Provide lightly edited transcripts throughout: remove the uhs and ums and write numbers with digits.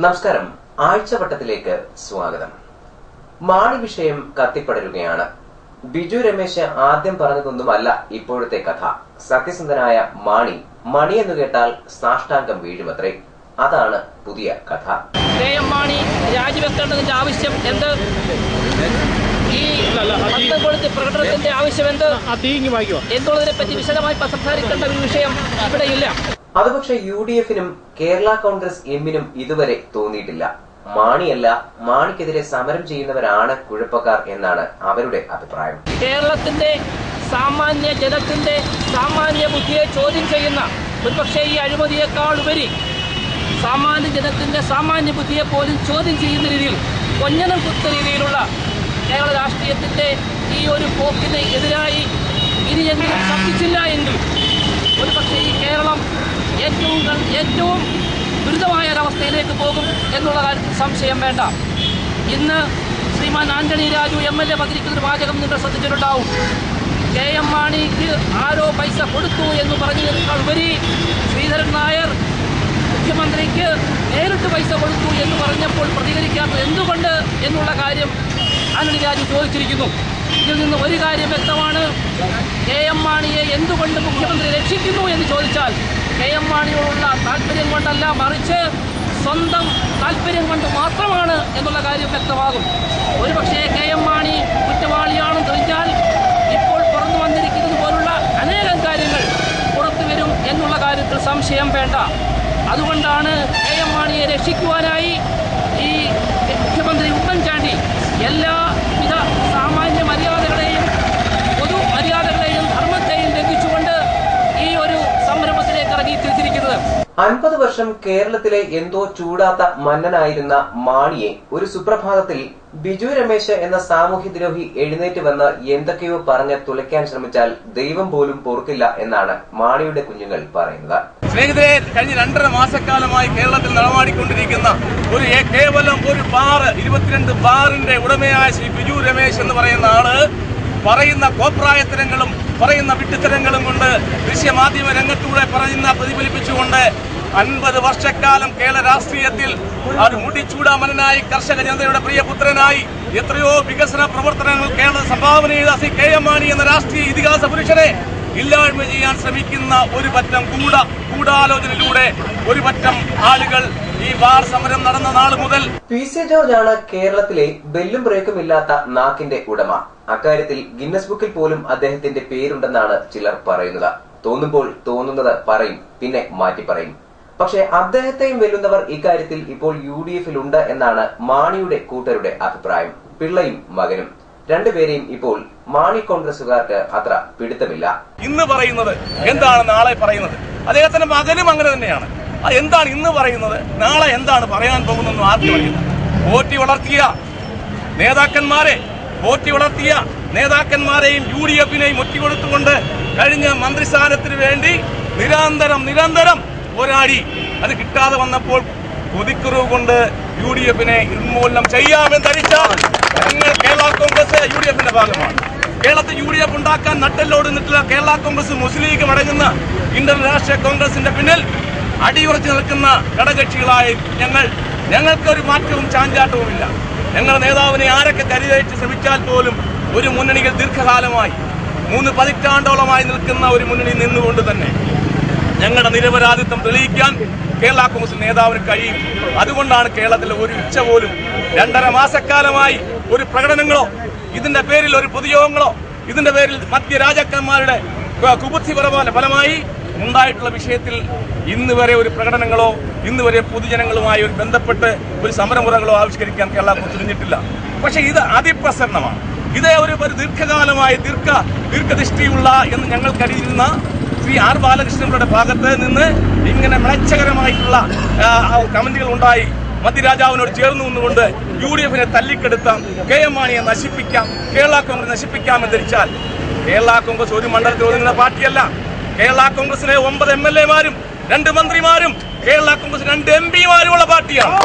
നമസ്കാരം. ആഴ്ചവട്ടത്തിലേക്ക് സ്വാഗതം. മാണി വിഷയം കത്തിപ്പടരുകയാണ്. ബിജു രമേശ് ആദ്യം പറഞ്ഞതൊന്നുമല്ല ഇപ്പോഴത്തെ കഥ. സത്യസന്ധനായ മണി എന്ന് കേട്ടാൽ സാഷ്ടാംഗം വീഴുമത്രേ. അതാണ് പുതിയ കഥ. മാണി രാജിവെക്കേണ്ടതിന്റെ ആവശ്യം എന്ത്? ഈ പ്രകടനത്തിന്റെ ആവശ്യം എന്ത് എന്നുള്ളതിനെ പറ്റി വിശദമായി സംസാരിക്കേണ്ട ഒരു വിഷയം ഇവിടെയില്ല. അത് പക്ഷെ UDF-നും കേരള കോൺഗ്രസ് എമ്മിനും ഇതുവരെ തോന്നിയിട്ടില്ല. മാണിയല്ല, മാണിക്കെതിരെ സമരം ചെയ്യുന്നവരാണ് കുഴപ്പക്കാർ എന്നാണ് അവരുടെ അഭിപ്രായം. കേരളത്തിന്റെ സാമാന്യ ജനത്തിന്റെ സാമാന്യ ബുദ്ധിയെ ചോദ്യം ചെയ്യുന്ന, ഒരുപക്ഷെ ഈ അഴിമതിയേക്കാൾ ഉപരി സാമാന്യ ജനത്തിന്റെ സാമാന്യ ബുദ്ധിയെ പോലും ചോദ്യം ചെയ്യുന്ന രീതിയിൽ കൊഞ്ഞനം കുത്ത രീതിയിലുള്ള കേരള രാഷ്ട്രീയത്തിന്റെ ഈ ഒരു പോക്കിന് എതിരായി ഇനിയെങ്കിലും ശബ്ദിച്ചില്ല എങ്കിൽ ഒരുപക്ഷെ ഈ കേരളം ഏറ്റവും ദുരിതമായ ഒരവസ്ഥയിലേക്ക് പോകും എന്നുള്ള കാര്യത്തിൽ സംശയം വേണ്ട. ഇന്ന് ശ്രീമാൻ ആന്റണി രാജു MLA പതിരിക്കുന്നൊരു വാചകം നിങ്ങൾ ശ്രദ്ധിച്ചിട്ടുണ്ടാവും. KM മാണിക്ക് ആരോ പൈസ കൊടുത്തു എന്ന് പറഞ്ഞതിനേക്കാൾ ഉപരി ശ്രീധരൻ നായർ മുഖ്യമന്ത്രിക്ക് നേരിട്ട് പൈസ കൊടുത്തു എന്ന് പറഞ്ഞപ്പോൾ പ്രതികരിക്കാത്തത് എന്തുകൊണ്ട് എന്നുള്ള കാര്യം ആന്റണി രാജു ചോദിച്ചിരിക്കുന്നു. ഇതിൽ നിന്ന് ഒരു കാര്യം വ്യക്തമാണ്. KM മാണിയെ എന്തുകൊണ്ട് മുഖ്യമന്ത്രി രക്ഷിക്കുന്നു എന്ന് ചോദിച്ചാൽ KM മാണിയോടുള്ള താല്പര്യം കൊണ്ടല്ല, മറിച്ച് സ്വന്തം താല്പര്യം കൊണ്ട് മാത്രമാണ് എന്നുള്ള കാര്യം വ്യക്തമാകും. ഒരുപക്ഷേ KM മാണി കുറ്റവാളിയാണെന്ന് തെളിഞ്ഞാൽ ഇപ്പോൾ പുറത്തു വന്നിരിക്കുന്നത് പോലുള്ള അനേകം കാര്യങ്ങൾ പുറത്തു വരും എന്നുള്ള കാര്യത്തിൽ സംശയം വേണ്ട. അതുകൊണ്ടാണ് KM മാണിയെ രക്ഷിക്കുവാനായി ഈ മുഖ്യമന്ത്രി ഉമ്മൻചാണ്ടി എല്ലാവിധ സാമാന്യ മര്യാദകളെയും പൊതു മര്യാദകളെയും ധർമ്മത്തെയും ലംഘിച്ചുകൊണ്ട് ഈ ഒരു സംരംഭത്തിലേക്ക് ഇറങ്ങി തിരിച്ചിരിക്കുന്നത്. 50 വർഷം കേരളത്തിലെ എന്തോ ചൂടാത്ത മന്നനായിരുന്ന മാണിയെ ഒരു സുപ്രഭാതത്തിൽ ബിജു രമേശ് എന്ന സാമൂഹ്യദ്രോഹി എഴുന്നേറ്റ് വന്ന് എന്തൊക്കെയോ പറഞ്ഞ് തുലയ്ക്കാൻ ശ്രമിച്ചാൽ ദൈവം പോലും പൊറുക്കില്ല എന്നാണ് മാണിയുടെ കുഞ്ഞുങ്ങൾ പറയുന്നത്. സ്നേഹിതരെ, കഴിഞ്ഞ 2.5 മാസക്കാലമായി കേരളത്തിൽ നടമാടിക്കൊണ്ടിരിക്കുന്ന കേവലം ഒരു ബാർ, 22 ബാറിന്റെ ഉടമയായ ശ്രീ ബിജു രമേശ് എന്ന് പറയുന്ന ആള് പറയുന്ന കോപ്രായത്തരങ്ങളും പറയുന്ന വിട്ടുത്തരങ്ങളും കൊണ്ട് ദൃശ്യമാധ്യമ രംഗത്തൂടെ പ്രതിഫലിപ്പിച്ചുകൊണ്ട് 50 വർഷക്കാലം കേരള രാഷ്ട്രീയത്തിൽ ഒരു മുടിച്ചൂടാമനായി കർഷക ജനതയുടെ പ്രിയപുത്രനായി എത്രയോ വികസന പ്രവർത്തനങ്ങൾ കേരള സംഭാവന ചെയ്ത ശ്രീ KM മാണി എന്ന രാഷ്ട്രീയ ഇതിഹാസ പുരുഷനെ ഇല്ലായ്മ ചെയ്യാൻ ശ്രമിക്കുന്ന ഒരു പറ്റം ഗൂഢാലോചനയിലൂടെ ഒരു പറ്റം ആളുകൾ ഈ ബാർ സമരം നടന്ന നാൾ മുതൽ. PC ജോർജ് ആണ് കേരളത്തിലെ ബെല്ലും ബ്രേക്കും ഇല്ലാത്ത നാക്കിന്റെ ഉടമ. അക്കാര്യത്തിൽ ഗിന്നസ് ബുക്കിൽ പോലും അദ്ദേഹത്തിന്റെ പേരുണ്ടെന്നാണ് ചിലർ പറയുന്നത്. തോന്നുമ്പോൾ തോന്നുന്നത് പറയും, പിന്നെ മാറ്റി പറയും. പക്ഷെ അദ്ദേഹത്തെയും വെല്ലുന്നവർ ഇക്കാര്യത്തിൽ ഇപ്പോൾ UDF-ലുണ്ട് എന്നാണ് മാണിയുടെ കൂട്ടരുടെ അഭിപ്രായം. പിള്ളയും മകനും രണ്ടുപേരെയും ഇപ്പോൾ മാണി കോൺഗ്രസുകാർക്ക് അത്ര പിടുത്തമില്ല. ഇന്ന് പറയുന്നത് എന്താണ് നാളെ പറയുന്നത്? അദ്ദേഹത്തിന്റെ മകനും അങ്ങനെ തന്നെയാണ്. എന്താണ് ഇന്ന് പറയുന്നത്, നാളെ എന്താണ് പറയാൻ പോകുന്നതെന്നും ആദ്യം അറിയില്ല. പോറ്റി വളർത്തിയ നേതാക്കന്മാരെയും UDF-നെയും ഒറ്റിക്കൊടുത്തുകൊണ്ട് കഴിഞ്ഞ മന്ത്രിസ്ഥാനത്തിന് വേണ്ടി നിരന്തരം പോരാടി. അത് കിട്ടാതെ വന്നപ്പോൾ കൊതിക്കുറവ് കൊണ്ട് UDF-നെ ഉന്മൂലനം ചെയ്യാമെന്ന് ധരിച്ചാൽ ഞങ്ങൾ കേരള കോൺഗ്രസ് UDF-ന്റെ ഭാഗമാണ്. കേരളത്തിൽ UDF ഉണ്ടാക്കാൻ നട്ടെല്ലോട് നിന്നിട്ടുള്ള കേരള കോൺഗ്രസ് മുസ്ലിം ലീഗ് അടങ്ങുന്ന ഇന്ത്യൻ രാഷ്ട്രീയ കോൺഗ്രസിന്റെ പിന്നിൽ അടിയുറച്ചു നിൽക്കുന്ന ഘടകകക്ഷികളായ ഞങ്ങൾക്കൊരു മാറ്റവും ചാഞ്ചാട്ടവുമില്ല. ഞങ്ങൾ നേതാവിനെ ആരൊക്കെ കരുതേറ്റ് ശ്രമിച്ചാൽ പോലും ഒരു മുന്നണികൾ ദീർഘകാലമായി 3 പതിറ്റാണ്ടോളമായി നിൽക്കുന്ന ഒരു മുന്നണി നിന്നുകൊണ്ട് തന്നെ ഞങ്ങളുടെ നിരപരാധിത്വം തെളിയിക്കാൻ കേരള കോൺഗ്രസ് നേതാവിന് കഴിയും. അതുകൊണ്ടാണ് കേരളത്തിൽ ഒരു ഉച്ച പോലും 2.5 മാസക്കാലമായി ഒരു പ്രകടനങ്ങളോ ഇതിന്റെ പേരിൽ ഒരു പൊതുയോഗങ്ങളോ ഇതിന്റെ പേരിൽ മധ്യരാജാക്കന്മാരുടെ കുബുദ്ധിപരമായ ഫലമായി ഉണ്ടായിട്ടുള്ള വിഷയത്തിൽ ഇന്ന് വരെ ഒരു പ്രകടനങ്ങളോ ഇന്ന് വരെ പൊതുജനങ്ങളുമായി ഒരു ബന്ധപ്പെട്ട് ഒരു സമരമുറകളോ ആവിഷ്കരിക്കാൻ കേരള കോൺഗ്രസ് തുനിഞ്ഞിട്ടില്ല. പക്ഷെ ഇത് അതിപ്രസരണമാണ്. ഇത് ഒരു ദീർഘകാലമായി ദീർഘദൃഷ്ടിയുള്ള എന്ന് ഞങ്ങൾ കരുതിയിരുന്ന ശ്രീ R ബാലകൃഷ്ണന്റെ ഭാഗത്ത് നിന്ന് ഇങ്ങനെ മ്ലേച്ഛകരമായിട്ടുള്ള കമന്റുകൾ ഉണ്ടായി. മധ്യരാജാവിനോട് ചേർന്ന് നിന്നുകൊണ്ട് UDF-നെ തല്ലിക്കെടുത്താം, KM മാണിയെ നശിപ്പിക്കാം, കേരള കോൺഗ്രസ് നശിപ്പിക്കാമെന്ന് ധരിച്ചാൽ കേരള കോൺഗ്രസ് ഒരു മണ്ഡലത്തിൽ ഒതുങ്ങുന്ന പാർട്ടിയല്ല. കേരള കോൺഗ്രസിലെ 9 MLA-മാരും 2 മന്ത്രിമാരും കേരള കോൺഗ്രസ് 2 MP-മാരുമുള്ള പാർട്ടിയാണ്.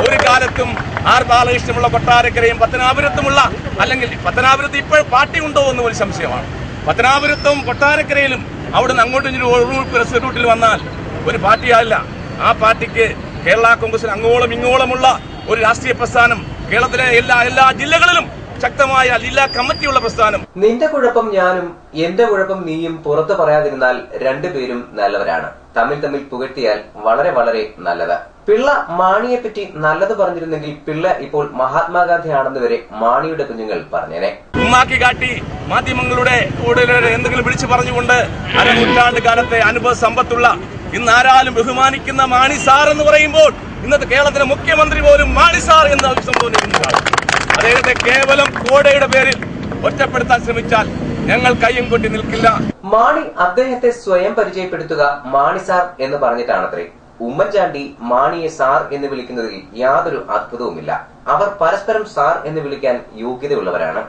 ഒരു കാലത്തും R ബാലകൃഷ്ണനുള്ള കൊട്ടാരക്കരയും പത്തനാപുരത്തുമുള്ള, അല്ലെങ്കിൽ പത്തനാപുരത്ത് ഇപ്പോൾ പാർട്ടി ഉണ്ടോ എന്ന് ഒരു സംശയമാണ്. പത്തനാപുരത്തും കൊട്ടാരക്കരയിലും അവിടെ നിന്ന് അങ്ങോട്ടും റൂട്ടിൽ വന്നാൽ ഒരു പാർട്ടിയല്ല. ആ പാർട്ടിക്ക് കേരള കോൺഗ്രസിന് അങ്ങോളം ഇങ്ങോളമുള്ള ഒരു രാഷ്ട്രീയ പ്രസ്ഥാനം, കേരളത്തിലെ എല്ലാ ജില്ലകളിലും ശക്തമായ ജില്ലാ കമ്മിറ്റിയുള്ള പ്രസ്ഥാനം. നിന്റെ കുഴപ്പം ഞാനും എന്റെ കുഴപ്പം നീയും പുറത്തു പറയാതിരുന്നാൽ രണ്ടുപേരും നല്ലവരാണ്. തമ്മിൽ പുകഴ്ത്തിയാൽ വളരെ വളരെ നല്ലത്. പിള്ള മാണിയെപ്പറ്റി നല്ലത് പറഞ്ഞിരുന്നെങ്കിൽ പിള്ള ഇപ്പോൾ മഹാത്മാഗാന്ധിയാണെന്ന് വരെ മാണിയുടെ കുഞ്ഞുങ്ങൾ പറഞ്ഞേനെ. ഉമ്മാക്കി കാട്ടി മാധ്യമങ്ങളുടെ എന്തെങ്കിലും വിളിച്ചു പറഞ്ഞുകൊണ്ട് അരനൂറ്റാണ്ട് കാലത്തെ അനുഭവ സമ്പത്തുള്ള ഇന്ന് ആരാലും ബഹുമാനിക്കുന്ന മാണി സാർ എന്ന് പറയുമ്പോൾ ഇന്നത്തെ കേരളത്തിലെ മുഖ്യമന്ത്രി പോലും മാണി സാർ എന്ന് അഭിസംബോധിക്കുന്നതാണ്. അദ്ദേഹത്തെ കേവലം കോടയുടെ പേരിൽ ഒറ്റപ്പെടുത്താൻ ശ്രമിച്ചാൽ ഞങ്ങൾ കയ്യും കൊട്ടി നിൽക്കില്ല. മാണി അദ്ദേഹത്തെ സ്വയം പരിചയപ്പെടുത്തുക മാണി സാർ എന്ന് പറഞ്ഞിട്ടാണത്രേ. ഉമ്മൻചാണ്ടി മാണിയെ സാർ എന്ന് വിളിക്കുന്നതിൽ യാതൊരു അത്ഭുതവുമില്ല. അവർ പരസ്പരം സാർ എന്ന് വിളിക്കാൻ യോഗ്യതയുള്ളവരാണ്.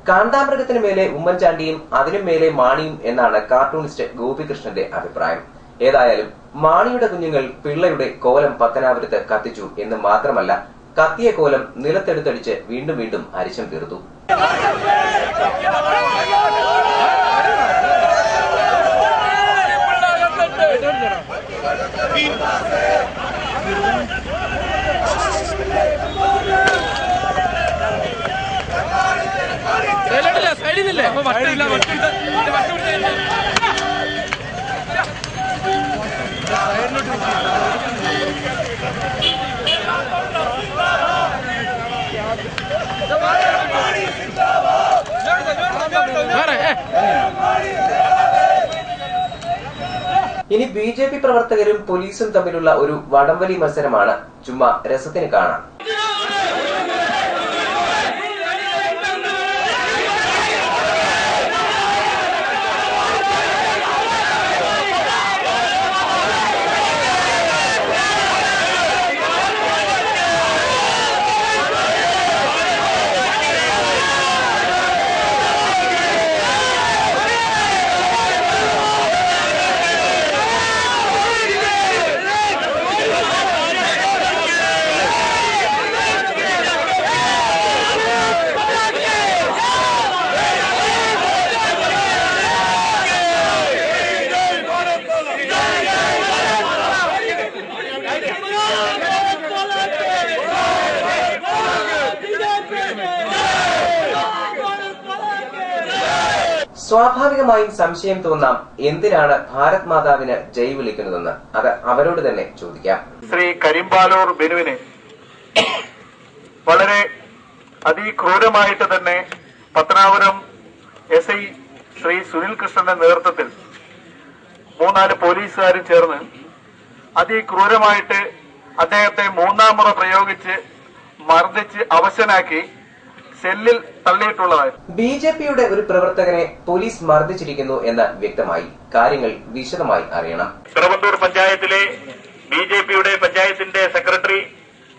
കാണ്ടാമൃഗത്തിന് മേലെ ഉമ്മൻചാണ്ടിയും അതിനും മേലെ മാണിയും എന്നാണ് കാർട്ടൂണിസ്റ്റ് ഗോപികൃഷ്ണന്റെ അഭിപ്രായം. ഏതായാലും മാണിയുടെ കുഞ്ഞുങ്ങൾ പിള്ളയുടെ കോലം പത്തനാപുരത്ത് കത്തിച്ചു എന്ന് മാത്രമല്ല, കത്തിയ കോലം നിലത്തെടുത്തടിച്ച് വീണ്ടും അരിശം തീർത്തു. ഇനി ബി.ജെ.പി. പ്രവർത്തകരും പോലീസും തമ്മിലുള്ള ഒരു വടംവലി മത്സരമാണ്. ചുമ്മാ രസത്തിന് കാണാം. സ്വാഭാവികമായും സംശയം തോന്നാം, എന്തിനാണ് ഭാരത് മാതാവിന് ജയ് വിളിക്കുന്നതെന്ന്. അത് അവരോട് തന്നെ ചോദിക്കാം. ശ്രീ കരിമ്പാലൂർ ബിനുവിനെ വളരെ അതിക്രൂരമായിട്ട് തന്നെ പത്തനാപുരം SI ശ്രീ സുനിൽ കൃഷ്ണന്റെ നേതൃത്വത്തിൽ 3-4 പോലീസുകാരും ചേർന്ന് അതിക്രൂരമായിട്ട് അദ്ദേഹത്തെ 3-ാം മുറ പ്രയോഗിച്ച് മർദ്ദിച്ച് അവശനാക്കി സെല്ലിൽ തള്ളിയിട്ടുള്ളതായിരുന്നു. ബി.ജെ.പിയുടെ ഒരു പ്രവർത്തകനെ പോലീസ് മർദ്ദിച്ചിരിക്കുന്നു എന്ന് വ്യക്തമായി. കാര്യങ്ങൾ വിശദമായി അറിയണം. പിറവന്തൂർ പഞ്ചായത്തിലെ ബി.ജെ.പിയുടെ പഞ്ചായത്തിന്റെ സെക്രട്ടറി,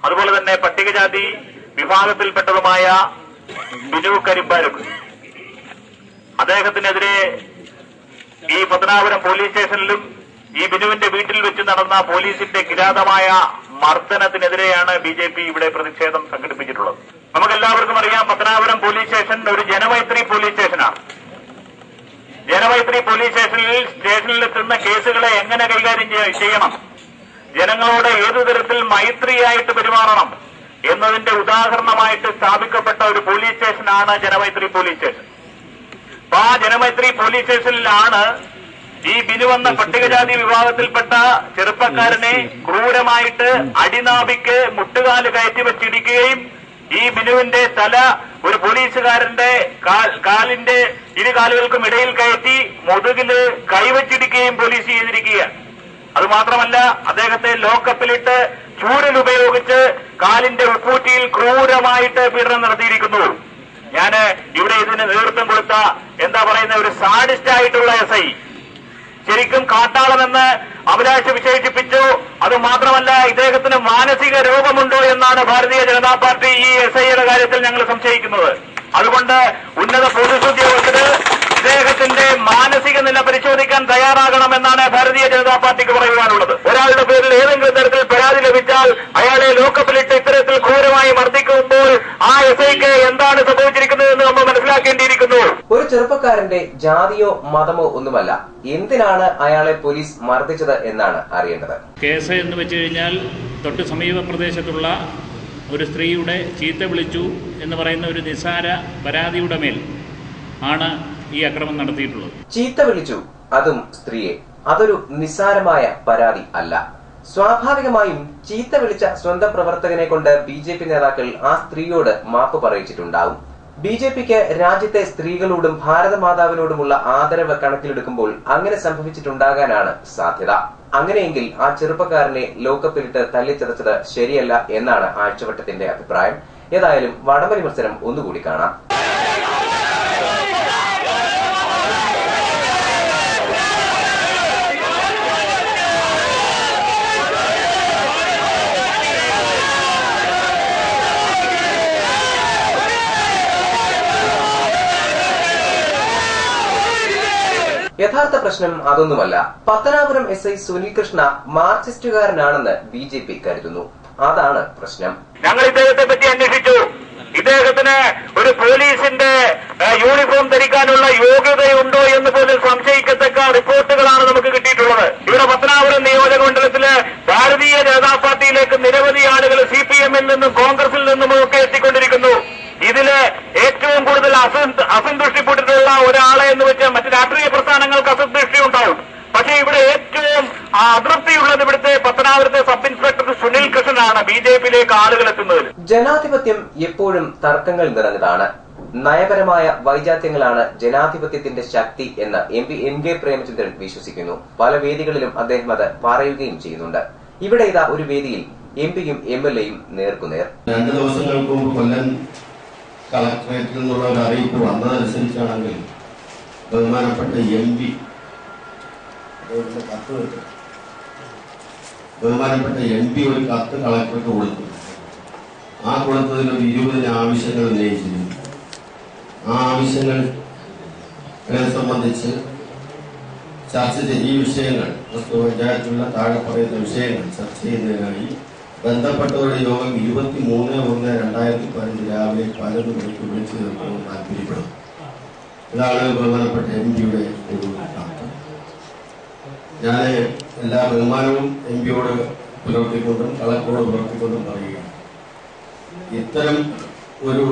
അതുപോലെ തന്നെ പട്ടികജാതി വിഭാഗത്തിൽപ്പെട്ടതുമായ ബിനു കരിമ്പാലൂർ, അദ്ദേഹത്തിനെതിരെ ഈ പത്തനാപുരം പോലീസ് സ്റ്റേഷനിലും ഈ ബിനുവിന്റെ വീട്ടിൽ വെച്ച് നടന്ന പോലീസിന്റെ കിരാതമായ മർദ്ദനത്തിനെതിരെയാണ് ബി.ജെ.പി. ഇവിടെ പ്രതിഷേധം സംഘടിപ്പിച്ചിട്ടുള്ളത്. നമുക്കെല്ലാവർക്കും അറിയാം, പത്തനാപുരം പോലീസ് സ്റ്റേഷൻ ഒരു ജനമൈത്രി പോലീസ് സ്റ്റേഷനാണ്. ജനമൈത്രി പോലീസ് സ്റ്റേഷനിലെത്തുന്ന കേസുകളെ എങ്ങനെ കൈകാര്യം ചെയ്യണം, ജനങ്ങളോട് ഏതു തരത്തിൽ മൈത്രിയായിട്ട് പെരുമാറണം എന്നതിന്റെ ഉദാഹരണമായിട്ട് സ്ഥാപിക്കപ്പെട്ട ഒരു പോലീസ് സ്റ്റേഷനാണ് ജനമൈത്രി പോലീസ് സ്റ്റേഷൻ. അപ്പൊ ആ ജനമൈത്രി പോലീസ് സ്റ്റേഷനിലാണ് ഈ ബിനു എന്ന പട്ടികജാതി വിഭാഗത്തിൽപ്പെട്ട ചെറുപ്പക്കാരനെ ക്രൂരമായിട്ട് അടിനാഭിക്ക് മുട്ടുകാല് കയറ്റി വെച്ചിടിക്കുകയും ഈ ബിനുവിന്റെ തല ഒരു പോലീസുകാരന്റെ കാലിന്റെ ഇരുകാലുകൾക്കും ഇടയിൽ കയറ്റി മുതുകില് കൈവച്ചിടിക്കുകയും പോലീസ് ചെയ്തിരിക്കുകയാണ്. അതുമാത്രമല്ല, അദ്ദേഹത്തെ ലോക്കപ്പിലിട്ട് ചൂരൽ ഉപയോഗിച്ച് കാലിന്റെ ഉപ്പൂറ്റിയിൽ ക്രൂരമായിട്ട് പീഡനം നടത്തിയിരിക്കുന്നു. ഞാന് ഇവിടെ ഇതിന് നേതൃത്വം കൊടുത്ത ഒരു സാഡിസ്റ്റ് ആയിട്ടുള്ള SI ശരിക്കും കാട്ടാളമെന്ന് അഭിലാഷ് വിശേഷിപ്പിച്ചു. അതുമാത്രമല്ല, ഇദ്ദേഹത്തിന് മാനസിക രോഗമുണ്ടോ എന്നാണ് ഭാരതീയ ജനതാ പാർട്ടി ഈ SIയുടെ കാര്യത്തിൽ ഞങ്ങൾ സംശയിക്കുന്നത്. അതുകൊണ്ട് ഉന്നത പോലീസ് ഉദ്യോഗസ്ഥര് ഇദ്ദേഹത്തിന്റെ മാനസിക നില പരിശോധിക്കാൻ തയ്യാറാകണമെന്നാണ് ഭാരതീയ ജനതാ പാർട്ടിക്ക് പറയുവാനുള്ളത്. ഒരാളുടെ പേരിൽ ഏതെങ്കിലും തരത്തിൽ പരാതി ലഭിച്ചാൽ അയാളെ ലോക്കപ്പിലിട്ട് ഇത്തരത്തിൽ ക്രൂരമായി മർദ്ദിക്കുമ്പോൾ ആ SIക്ക് എന്താണ് സംഭവിച്ചിരിക്കുന്നത് എന്ന് നമ്മൾ മനസ്സിലാക്കേണ്ടിയിരിക്കുന്നു. ഒരു ചെറുപ്പക്കാരന്റെ ജാതിയോ മതമോ ഒന്നുമല്ല. എന്തിനാണ് അയാളെ പോലീസ് മർദ്ദിച്ചത് എന്നാണ് അറിയേണ്ടത്. കേസ് എന്ന് വെച്ച് കഴിഞ്ഞാൽ തൊട്ട് സമീപ പ്രദേശത്തുള്ള ഒരു സ്ത്രീയുടെ ചീത്ത വിളിച്ചു എന്ന് പറയുന്ന ഒരു നിസ്സാര പരാതിയുടെ മേൽ ആണ് ഈ അക്രമം നടത്തിയിട്ടുള്ളത്. ചീത്ത വിളിച്ചു, അതും സ്ത്രീയെ. അതൊരു നിസ്സാരമായ പരാതി അല്ല. സ്വാഭാവികമായും ചീത്ത വിളിച്ച സ്വന്തം പ്രവർത്തകനെ കൊണ്ട് BJP നേതാക്കൾ ആ സ്ത്രീയോട് മാപ്പ് പറയിച്ചിട്ടുണ്ടാവും. BJPക്ക് രാജ്യത്തെ സ്ത്രീകളോടും ഭാരതമാതാവിനോടുമുള്ള ആദരവ് കണക്കിലെടുക്കുമ്പോൾ അങ്ങനെ സംഭവിച്ചിട്ടുണ്ടാകാനാണ് സാധ്യത. അങ്ങനെയെങ്കിൽ ആ ചെറുപ്പക്കാരനെ ലോക്കപ്പിലിട്ട് തല്ലിച്ചതച്ചത് ശരിയല്ല എന്നാണ് ആഴ്ചവട്ടത്തിന്റെ അഭിപ്രായം. ഏതായാലും വടംവലി മത്സരം ഒന്നുകൂടി കാണാം. യഥാർത്ഥ പ്രശ്നം അതൊന്നുമല്ല. പത്തനാപുരം SI സുനിൽ കൃഷ്ണ മാർക്സിസ്റ്റുകാരനാണെന്ന് BJP കരുതുന്നു. അതാണ് പ്രശ്നം. ഞങ്ങൾ ഇദ്ദേഹത്തെ പറ്റി അന്വേഷിച്ചു. ഇദ്ദേഹത്തിന് ഒരു പോലീസിന്റെ യൂണിഫോം ധരിക്കാനുള്ള യോഗ്യതയുണ്ടോ എന്ന് പോലും സംശയിക്കത്തക്ക റിപ്പോർട്ടുകളാണ് നമുക്ക് കിട്ടിയിട്ടുള്ളത്. ഇവിടെ പത്തനാപുരം നിയോജക മണ്ഡലത്തില് ഭാരതീയ ജനതാ പാർട്ടിയിലേക്ക് നിരവധി ആളുകൾ CPM-ൽ നിന്നും കോൺഗ്രസിൽ നിന്നും ഒക്കെ എത്തിക്കൊണ്ടിരിക്കുന്നു. ഇതില് ഏറ്റവും കൂടുതൽ അസന്തുഷ്ടിപ്പെട്ടിട്ടുള്ള ഒരാളെ എന്ന് വെച്ചാൽ മറ്റ് രാഷ്ട്രീയ പ്രസ്ഥാനങ്ങൾക്ക് അസന്തുഷ്ടി ഉണ്ടാവും. പക്ഷേ ഇവിടെ ഏറ്റവും അതൃപ്തിയുള്ളത് ഇവിടുത്തെ പത്തനാപുരത്തെ സബ് ഇൻസ്പെക്ടർ സുനിൽ കൃഷ്ണനാണ് BJP-യിലേക്ക് ആളുകൾ എത്തുന്നതിൽ. ജനാധിപത്യം എപ്പോഴും തർക്കങ്ങൾ നിറഞ്ഞതാണ്. നയപരമായ വൈജാത്യങ്ങളാണ് ജനാധിപത്യത്തിന്റെ ശക്തി എന്ന് MP NK പ്രേമചന്ദ്രൻ വിശ്വസിക്കുന്നു. പല വേദികളിലും അദ്ദേഹം അത് പറയുകയും ചെയ്യുന്നുണ്ട്. ഇവിടെ ഇതാ ഒരു വേദിയിൽ MP-യും MLA-യും നേർക്കുനേർ. 2 ദിവസങ്ങൾക്ക് മുമ്പ് കൊല്ലം കളക്ടറേറ്റിൽ നിന്നുള്ള ഒരു അറിയിപ്പ് വന്നതനുസരിച്ചാണെങ്കിൽ ബഹുമാനപ്പെട്ട MP ഒരു കത്ത് കളക്ടർക്ക് കൊടുത്തു. ആ കൊടുത്തതിൽ ഒരു 20 ആവശ്യങ്ങൾ ഉന്നയിച്ചിരുന്നു. ആ ആവശ്യങ്ങളെ സംബന്ധിച്ച് ചർച്ച ഈ വിഷയങ്ങൾ പഞ്ചായത്തിലുള്ള താഴെ പറയുന്ന വിഷയങ്ങൾ ചർച്ച ചെയ്യുന്നതിനായി ബന്ധപ്പെട്ടവരുടെ യോഗം 23/1/2015 രാവിലെ 11 മണിക്ക് വിളിച്ചു ചേർക്കാൻ താല്പര്യപ്പെടും. ഇതാണ് ബഹുമാനപ്പെട്ട MP-യുടെ ഒരു കത്ത്. ഞാൻ എല്ലാ ബഹുമാനവും MP-യോട് പുലർത്തിക്കൊണ്ടും കളക്ടറോട് പുലർത്തിക്കൊണ്ടും പറയുകയാണ്. ഇത്തരം ഒരു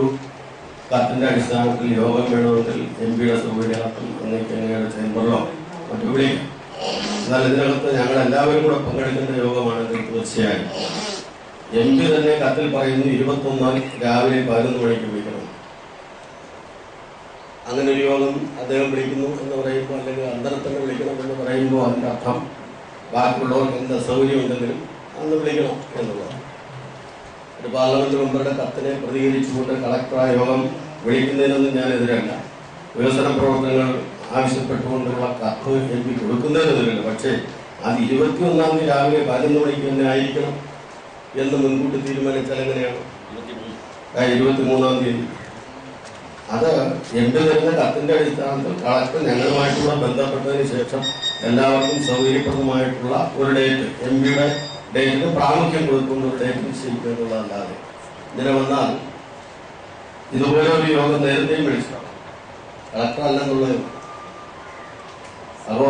കത്തിന്റെ അടിസ്ഥാനത്തിൽ യോഗം വേണമെങ്കിൽ MP-യുടെ സൗകര്യാർത്ഥം എന്നൊക്കെ ചേംബറിലോ മറ്റു വിളിക്കാം. എന്നാൽ ഇതിനകത്ത് ഞങ്ങൾ എല്ലാവരും കൂടെ പങ്കെടുക്കുന്ന യോഗമാണെങ്കിൽ തീർച്ചയായും MP തന്നെ കത്തിൽ പറയുന്നു 21 രാവിലെ 11 മണിക്ക് വിളിക്കണം. അങ്ങനെ ഒരു യോഗം അദ്ദേഹം വിളിക്കുന്നു എന്ന് പറയുമ്പോൾ, അല്ലെങ്കിൽ അന്തരം തന്നെ വിളിക്കണം എന്ന് പറയുമ്പോൾ അതിന്റെ അർത്ഥം ബാക്കിയുള്ളവർക്ക് എന്ത് സൗകര്യമുണ്ടെങ്കിലും അന്ന് വിളിക്കണം എന്നുള്ളതാണ്. ഒരു പാർലമെന്റ് മെമ്പറുടെ കത്തിനെ പ്രതികരിച്ചുകൊണ്ട് കളക്ടർ യോഗം വിളിക്കുന്നതിനൊന്നും ഞാൻ എതിരല്ല. വികസന പ്രവർത്തനങ്ങൾ ആവശ്യപ്പെട്ടുകൊണ്ടുള്ള കത്ത് MP കൊടുക്കുന്നതിനെതിരല്ല. പക്ഷേ അത് 21 രാവിലെ 11 മണിക്ക് തന്നെ ആയിരിക്കണം എന്ന് മുൻകൂട്ടി തീരുമാനിച്ചാൽ എങ്ങനെയാണ്? 23 അത് MP വരുന്ന കത്തിന്റെ അടിസ്ഥാനത്തിൽ കളക്ടർ ഞങ്ങളുമായിട്ടുള്ള ബന്ധപ്പെട്ടതിന് ശേഷം എല്ലാവർക്കും സൗകര്യപ്രദമായിട്ടുള്ള ഒരു ഡേറ്റ്, MP-യുടെ ഡേറ്റിന് പ്രാമുഖ്യം കൊടുക്കുന്ന ഒരു ഡേറ്റ് നിശ്ചയിക്കുക എന്നുള്ളതല്ലാതെ ഇങ്ങനെ വന്നാൽ ഇതുപോലെ ഒരു യോഗം നേരത്തെയും വിളിച്ചു കളക്ടർ അല്ലെന്നുള്ളത്. അപ്പോ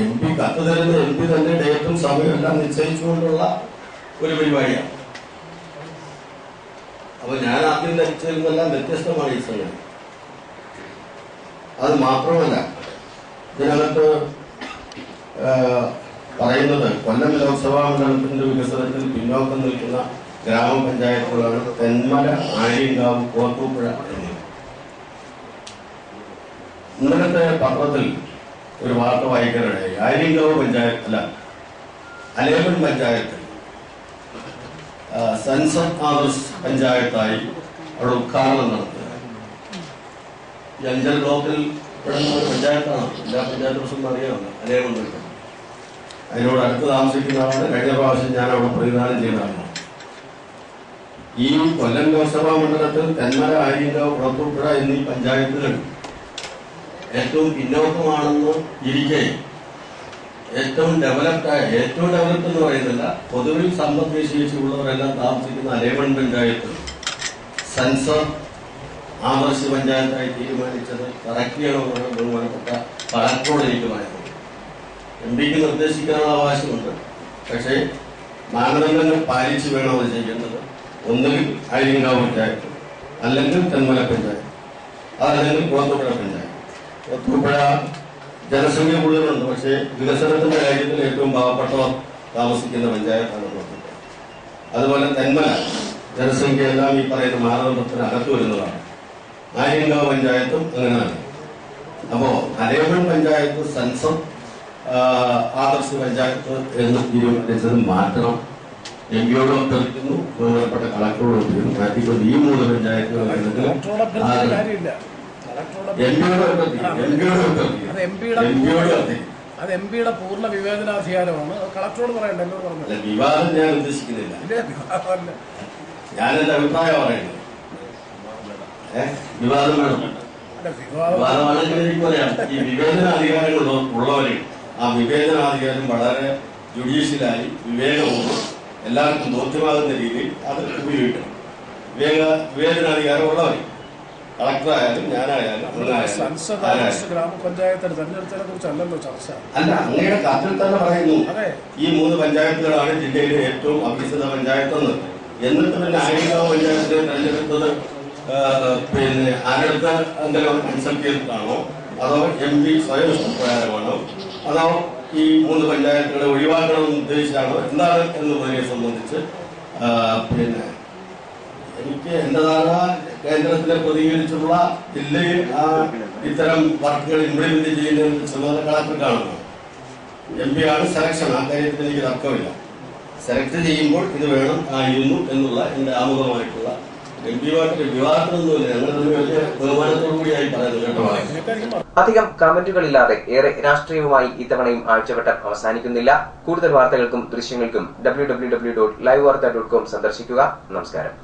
MP കത്ത് തരുന്ന MP തന്നെ ഡേറ്റും സമയവും എല്ലാം നിശ്ചയിച്ചുകൊണ്ടുള്ള ഒരു പരിപാടിയാണ്. അപ്പൊ ഞാൻ ആദ്യം ധരിച്ചിരുന്നെല്ലാം വ്യത്യസ്തമാണ് ഈ സമയം. അത് മാത്രമല്ല, ഇതിനകത്ത് പറയുന്നത് കൊല്ലം ലോക്സഭാ മണ്ഡലത്തിന്റെ വികസനത്തിൽ പിന്നോക്കം നിൽക്കുന്ന ഗ്രാമപഞ്ചായത്തുകളാണ് തെന്മല, ആര്യങ്കാവ്, കോത്തൂപ്പുഴ എന്നിവ. ഇന്നലത്തെ പത്രത്തിൽ ഒരു വാർത്ത വായിക്കാനിടയായി. ആര്യങ്കാവ് പഞ്ചായത്ത് അല്ല, അലേമൺ പഞ്ചായത്ത് സൻസദ് ആദർശ് പഞ്ചായത്തായി അവിടെ ഉദ്ഘാടനം നടത്തുക. ഈ അഞ്ചൽ ബ്ലോക്കിൽ പെടുന്ന ഒരു പഞ്ചായത്താണ്. എല്ലാ പഞ്ചായത്ത് പ്രശ്നം അറിയാമല്ലോ, അലേമൺ പഞ്ചായത്ത്. അതിനോട് അടുത്ത് താമസിക്കുന്നതാണ്. കഴിഞ്ഞ പ്രാവശ്യം ഞാൻ അവിടെ പ്രതിദാനം ചെയ്തതാണ്. ഈ കൊല്ലം ലോക്സഭാ മണ്ഡലത്തിൽ തെന്മല, ആര്യങ്കാവ്, കുളത്തൂപ്പുഴ എന്നീ പഞ്ചായത്തുകൾ ഏറ്റവും പിന്നോക്കമാണെന്ന് ഇരിക്കെ ഏറ്റവും ഡെവലപ്ഡായ, ഏറ്റവും ഡെവലപ്ഡ് എന്ന് പറയുന്നില്ല, പൊതുവിൽ സമ്പദ് ശേഷിയുള്ളവരെല്ലാം താമസിക്കുന്ന അലേമൺ പഞ്ചായത്ത് സൻസദ് ആദർശ പഞ്ചായത്തായി തീരുമാനിച്ചത് കറക്റ്റ് ചെയ്യണമെന്നാണ് ബഹുമാനപ്പെട്ട കളക്ടറോട് എനിക്ക് പറയുന്നത്. എം പിക്ക് നിർദ്ദേശിക്കാനുള്ള അവകാശമുണ്ട്. പക്ഷേ മാനദണ്ഡങ്ങൾ പാലിച്ച് വേണം അത് ചെയ്യേണ്ടത്. ഒന്നുകിൽ അഴിയങ്കാവ് പഞ്ചായത്ത്, അല്ലെങ്കിൽ തെന്മല പഞ്ചായത്ത്, അതല്ലെങ്കിൽ കുളത്തൂപ്പുഴ പഞ്ചായത്ത്. കുളത്തൂപ്പുഴ ജനസംഖ്യ കൂടുതലുണ്ട്, പക്ഷേ വികസനത്തിന്റെ കാര്യത്തിൽ ഏറ്റവും പാവപ്പെട്ടവർ താമസിക്കുന്ന പഞ്ചായത്താണ് കുളത്തൂപ്പുഴ. അതുപോലെ തെന്മല ജനസംഖ്യ എല്ലാം ഈ പറയുന്ന മാനദണ്ഡത്തിന് അകത്ത് വരുന്നതാണ്. അഴിയങ്കാവ് പഞ്ചായത്തും അങ്ങനെയാണ്. അപ്പോ അരേമൺ പഞ്ചായത്ത് സെൻസസ് ആദർശ പഞ്ചായത്ത് എന്ന് തീരുമാനിച്ചത് മാറ്റണം. എം പിയോട് അഭ്യർത്ഥിക്കുന്നു, ബഹുമാനപ്പെട്ട കളക്ടറോട് അഭ്യർത്ഥിക്കുന്നു. മാറ്റിക്കൊണ്ട് ഈ 3 പഞ്ചായത്തുകൾ അത് എം പിയുടെ പൂർണ്ണ വിവേചനാധികാരമാണ്. കളക്ടറോട് പറയണ്ട, എന്നോട് പറഞ്ഞു. വിവാദം ഞാൻ ഉദ്ദേശിക്കുന്നില്ല, ഞാനെന്റെ അഭിപ്രായം പറയുന്നത്. വിവാദം വേണം. വിവാദമാണെങ്കിൽ എനിക്ക് പറയാം, ഈ വിവേചനാധികാരങ്ങൾ ഉള്ളവരെ ആ വിവേചനാധികാരം വളരെ ജുഡീഷ്യലായി വിവേകപൂർവ്വം എല്ലാവർക്കും ബോധ്യമാകുന്ന രീതിയിൽ അത് ഉപയോഗിക്കണം. വിവേചനാധികാരം ഉള്ളവർ കളക്ടറായാലും ഞാനായാലും ഗ്രാമപഞ്ചായത്ത് തെരഞ്ഞെടുത്തതിനെ കുറിച്ചല്ലല്ലോ ചർച്ച. അല്ല, അങ്ങയുടെ കത്തിൽ തന്നെ പറയുന്നു ഈ 3 പഞ്ചായത്തുകളാണ് ജില്ലയിലെ ഏറ്റവും അഭിസിത പഞ്ചായത്തെന്ന്. എന്നിട്ട് പിന്നെ അഴിയങ്കാവ് പഞ്ചായത്തിനെ തെരഞ്ഞെടുത്തത് പിന്നെ ആരെടുത്ത് എന്തെങ്കിലും കൺസൾട്ട് ചെയ്തിട്ടാണോ, അതോ എം പി സ്വയം ഇഷ്ടപ്രകാരമാണോ, അതോ ഈ 3 പഞ്ചായത്തുകളെ ഒഴിവാക്കണമെന്ന് ഉദ്ദേശിച്ചാണോ, എന്താണ് എന്നുള്ളതിനെ സംബന്ധിച്ച് പിന്നെ എനിക്ക് എന്റേതായ കേന്ദ്രത്തിലെ പ്രതികരിച്ചുള്ള ജില്ലയിൽ ഇത്തരം വർക്കുകൾ ഇംപ്ലിമെന്റ് ചെയ്യുന്നതിന് ചുമതല കളക്ടർ കാണുന്നു. എം പി ആണ് സെലക്ഷൻ. ആ കാര്യത്തിൽ എനിക്ക് തർക്കമില്ല. സെലക്ട് ചെയ്യുമ്പോൾ ഇത് വേണം ആയിരുന്നു എന്നുള്ള എന്റെ ആമുഖമായിട്ടുള്ള എം പിയുമായിട്ട് വിവാദത്തിനൊന്നുമില്ല. ഞങ്ങൾ വലിയ ബഹുമാനത്തോടു കൂടിയായി പറയുന്നത് കേട്ടോ. അധികം കമന്റുകളില്ലാതെ ഏറെ രാഷ്ട്രീയവുമായി ഇത്തവണയും ആഴ്ചവട്ടം അവസാനിക്കുന്നില്ല. കൂടുതൽ വാർത്തകൾക്കും ദൃശ്യങ്ങൾക്കും www.livevarta.com സന്ദർശിക്കുക. നമസ്കാരം.